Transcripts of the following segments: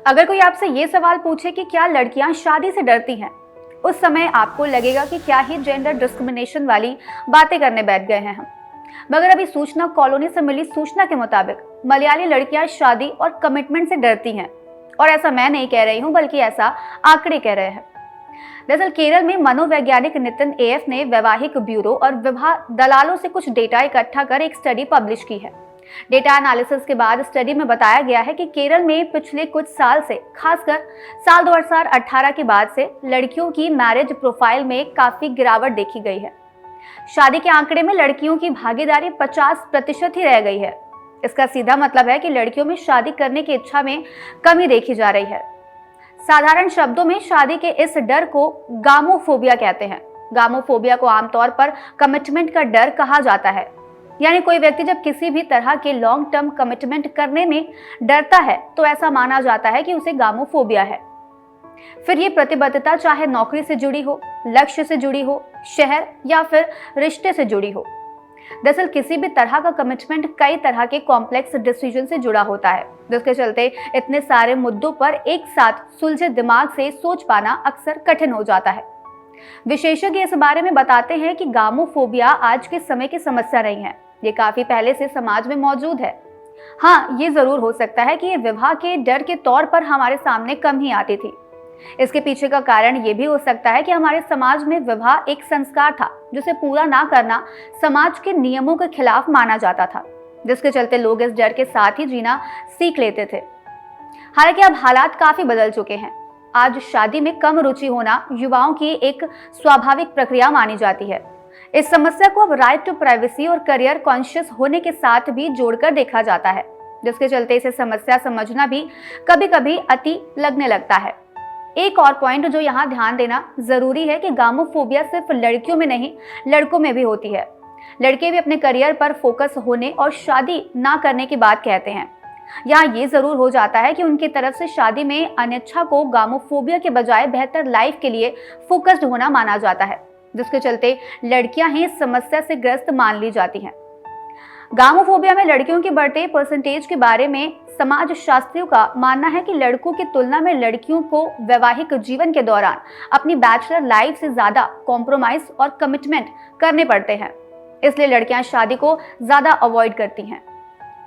अगर कोई आपसे ये सवाल पूछे कि क्या लड़कियां शादी से डरती हैं, उस समय आपको लगेगा कि क्या ही जेंडर डिस्क्रिमिनेशन वाली बातें करने बैठ गए हैं हम। मगर अभी सूचना कॉलोनी से मिली सूचना के मुताबिक मलयाली लड़कियां शादी और कमिटमेंट से डरती हैं। और ऐसा मैं नहीं कह रही हूं, बल्कि ऐसा आंकड़े कह रहे हैं। दरअसल केरल में मनोवैज्ञानिक नितिन एएफ ने वैवाहिक ब्यूरो और विवाह दलालों से कुछ डेटा इकट्ठा कर एक स्टडी पब्लिश की है। डेटा एनालिसिस के बाद स्टडी में बताया गया है कि केरल में पिछले कुछ साल से, खासकर साल 2018 के बाद से लड़कियों की मैरिज प्रोफाइल में काफी गिरावट देखी गई है। शादी के आंकड़े में लड़कियों की भागीदारी 50% ही रह गई है। इसका सीधा मतलब है कि लड़कियों में शादी करने की इच्छा में कमी देखी जा रही है। साधारण शब्दों में शादी के इस डर को गामोफोबिया कहते हैं। गामोफोबिया को आमतौर पर कमिटमेंट का डर कहा जाता है। यानी कोई व्यक्ति जब किसी भी तरह के लॉन्ग टर्म कमिटमेंट करने में डरता है तो ऐसा माना जाता है कि उसे गामोफोबिया है। फिर ये प्रतिबद्धता चाहे नौकरी से जुड़ी हो, लक्ष्य से जुड़ी हो, शहर या फिर रिश्ते से जुड़ी हो। दरअसल किसी भी तरह का कमिटमेंट कई तरह के कॉम्प्लेक्स डिसीजन से जुड़ा होता है, जिसके चलते इतने सारे मुद्दों पर एक साथ सुलझे दिमाग से सोच पाना अक्सर कठिन हो जाता है। विशेषज्ञ इस बारे में बताते हैं कि गामोफोबिया आज के समय की समस्या नहीं है, ये काफी पहले से समाज में मौजूद है। हाँ, ये जरूर हो सकता है कि ये विवाह के डर के तौर पर हमारे सामने कम ही आती थी। इसके पीछे का कारण ये भी हो सकता है कि हमारे समाज में विवाह एक संस्कार था, जिसे पूरा ना करना समाज के नियमों के खिलाफ माना जाता था, जिसके चलते लोग इस डर के साथ ही जीना सीख लेते थे। हालांकि अब हालात काफी बदल चुके हैं। आज शादी में कम रुचि होना युवाओं की एक स्वाभाविक प्रक्रिया मानी जाती है। इस समस्या को अब राइट टू प्राइवेसी और करियर कॉन्शियस होने के साथ भी जोड़कर देखा जाता है, जिसके चलते इसे समस्या समझना भी कभी कभी अति लगने लगता है। एक और पॉइंट जो यहाँ ध्यान देना जरूरी है कि गामोफोबिया सिर्फ लड़कियों में नहीं, लड़कों में भी होती है। लड़के भी अपने करियर पर फोकस होने और शादी ना करने की बात कहते हैं। यहाँ ये जरूर हो जाता है कि उनकी तरफ से शादी में अनिच्छा को गामोफोबिया के बजाय बेहतर लाइफ के लिए फोकस्ड होना माना जाता है, जिसके चलते लड़कियां ही इस समस्या से ग्रस्त मान ली जाती हैं। गामोफोबिया में लड़कियों के बढ़ते परसेंटेज के बारे में समाज शास्त्रियों का मानना है कि लड़कों की तुलना में लड़कियों को वैवाहिक जीवन के दौरान अपनी बैचलर लाइफ से ज्यादा कॉम्प्रोमाइज और कमिटमेंट करने पड़ते हैं। इसलिए लड़कियां शादी को ज्यादा अवॉइड करती हैं।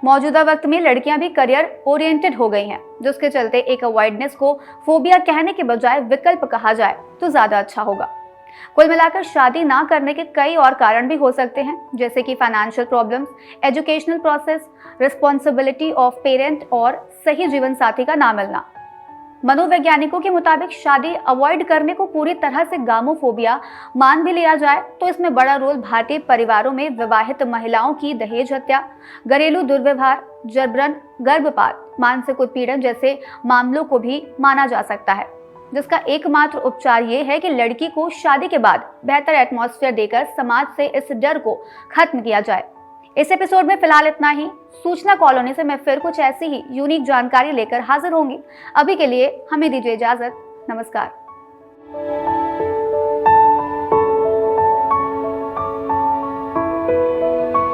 मौजूदा वक्त में लड़कियां भी करियर ओरिएंटेड हो गई हैं, जिसके चलते एक अवॉइडनेस को फोबिया कहने के बजाय विकल्प कहा जाए तो ज्यादा अच्छा होगा। कुल मिलाकर शादी ना करने के कई और कारण भी हो सकते हैं, जैसे कि financial problems, educational process, responsibility of parent और सही जीवन साथी का ना मिलना। मनोवैज्ञानिकों के मुताबिक शादी अवॉइड करने को पूरी तरह से गामोफोबिया मान भी लिया जाए तो इसमें बड़ा रोल भारतीय परिवारों में विवाहित महिलाओं की दहेज हत्या, घरेलू दुर्व्यवहार, जबरन गर्भपात, मानसिक उत्पीड़न जैसे मामलों को भी माना जा सकता है, जिसका एकमात्र उपचार ये है कि लड़की को शादी के बाद बेहतर एटमॉस्फेयर देकर समाज से इस डर को खत्म किया जाए। इस एपिसोड में फिलहाल इतना ही। सूचना कॉलोनी से मैं फिर कुछ ऐसी ही यूनिक जानकारी लेकर हाजिर होंगी। अभी के लिए हमें दीजिए इजाजत। नमस्कार।